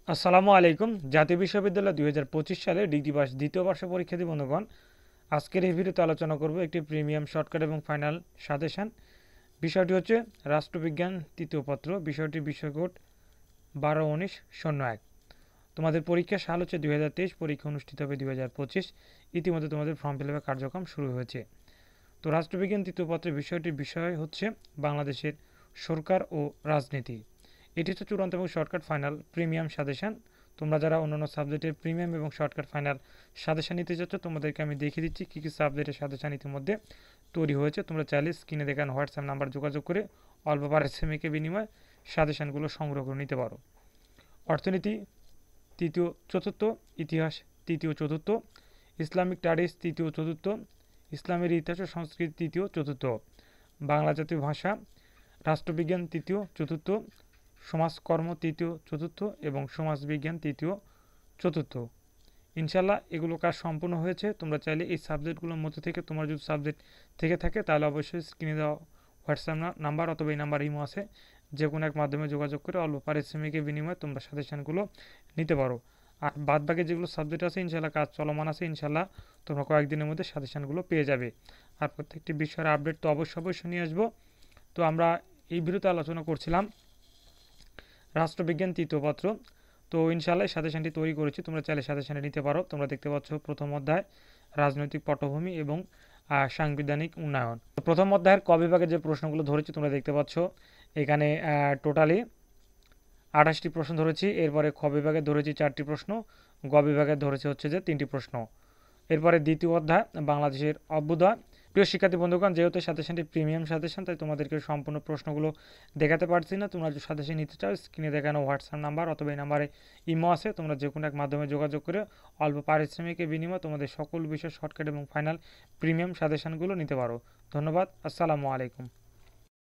আসসালামু আলাইকুম। জাতীয় বিশ্ববিদ্যালয় ২০২৫ সালে ডিগ্রি পাস দ্বিতীয় বর্ষ পরীক্ষার্থী বন্ধুগণ, আজকের এই ভিডিওতে আলোচনা করব একটি প্রিমিয়াম শর্টকাট এবং ফাইনাল সাজেশন। বিষয়টি হচ্ছে রাষ্ট্রবিজ্ঞান তৃতীয় পত্র। বিষয়টির বিষয়কোড ১২১৯-০১। তোমাদের পরীক্ষার সাল হচ্ছে ২০২৩, পরীক্ষা অনুষ্ঠিত হবে ২০২৫। ইতিমধ্যে তোমাদের ফর্ম ফিল আপের কার্যক্রম শুরু হয়েছে। তো রাষ্ট্রবিজ্ঞান তৃতীয় পত্রের বিষয়টির বিষয় হচ্ছে বাংলাদেশের সরকার ও রাজনীতি। এটি হচ্ছে চূড়ান্ত এবং শর্টকাট ফাইনাল প্রিমিয়াম সাজেশন। তোমরা যারা অন্যান্য সাবজেক্টের প্রিমিয়াম এবং শর্টকাট ফাইনাল সাজেশন নিতে চাচ্ছ, তোমাদেরকে আমি দেখিয়ে দিচ্ছি কী কী সাবজেক্টের সাজেশন ইতিমধ্যে তৈরি হয়েছে। তোমরা চাইলে স্ক্রিনে দেখানো হোয়াটসঅ্যাপ নাম্বার যোগাযোগ করে অল্প পারিশ্রমিকের বিনিময়ে সাজেশনগুলো সংগ্রহ করে নিতে পারো। অর্থনীতি তৃতীয় চতুর্থ, ইতিহাস তৃতীয় চতুর্থ, ইসলামিক স্টাডিজ তৃতীয় চতুর্থ, ইসলামের ইতিহাস ও সংস্কৃতি তৃতীয় চতুর্থ, বাংলা জাতীয় ভাষা, রাষ্ট্রবিজ্ঞান তৃতীয় চতুর্থ, সমাজকর্ম তৃতীয় চতুর্থ এবং সমাজবিজ্ঞান তৃতীয় চতুর্থ। ইনশাল্লাহ এগুলো কাজ সম্পূর্ণ হয়েছে। তোমরা চাইলে এই সাবজেক্টগুলোর মধ্যে থেকে তোমার যদি সাবজেক্ট থেকে থাকে তাহলে অবশ্যই স্ক্রিনে দেওয়া হোয়াটসঅ্যাপ নাম্বার অথবা এই নাম্বার ইমো আছে, যে কোনো এক মাধ্যমে যোগাযোগ করে অল্প পারিশ্রমিকের বিনিময়ে তোমরা সাজেশনগুলো নিতে পারো। আর বাদ বাকি যেগুলো সাবজেক্ট আছে ইনশাল্লাহ কাজ চলমান আছে, ইনশাল্লাহ তোমরা কয়েকদিনের মধ্যে সাজেশনগুলো পেয়ে যাবে। আর প্রত্যেকটি বিষয়ের আপডেট তো অবশ্যই নিয়ে আসবো। তো আমরা এই ভিডিওতে আলোচনা করছিলাম রাষ্ট্রবিজ্ঞান তৃতীয় পত্র। তো ইনশাআল্লাহ সাজেশনটি তৈরি করেছি, তোমরা চাইলে সাজেশনে নিতে পারো। তোমরা দেখতে পাচ্ছ প্রথম অধ্যায় রাজনৈতিক পটভূমি এবং সাংবিধানিক উন্নয়ন। প্রথম অধ্যায়ের ক বিভাগের যে প্রশ্নগুলো ধরেছি তোমরা দেখতে পাচ্ছ এখানে টোটালি ২৮টি প্রশ্ন ধরেছি। এরপরে খ বিভাগে ধরেছি 4টি প্রশ্ন, গ বিভাগে ধরেছি হচ্ছে যে 3টি প্রশ্ন। এরপরে দ্বিতীয় অধ্যায় বাংলাদেশের অভ্যুদয়। প্রিয় শিক্ষার্থী বন্ধুগণ, যেহেতু সাজেশনটি প্রিমিয়াম সাজেশন তাই তোমাদেরকে সম্পূর্ণ প্রশ্নগুলো দেখাতে পারছি না। তোমরা যদি সাজেশন নিতে চাও স্ক্রিনে দেখানো হোয়াটসঅ্যাপ নাম্বার অথবা এই নাম্বারে ইমো আছে, তোমরা যে কোনো এক মাধ্যমে যোগাযোগ করে অল্প পারিশ্রমিকের বিনিময়ে তোমাদের সকল বিষয় শর্টকাট এবং ফাইনাল প্রিমিয়াম সাজেশনগুলো নিতে পারো। ধন্যবাদ। আসসালামু আলাইকুম।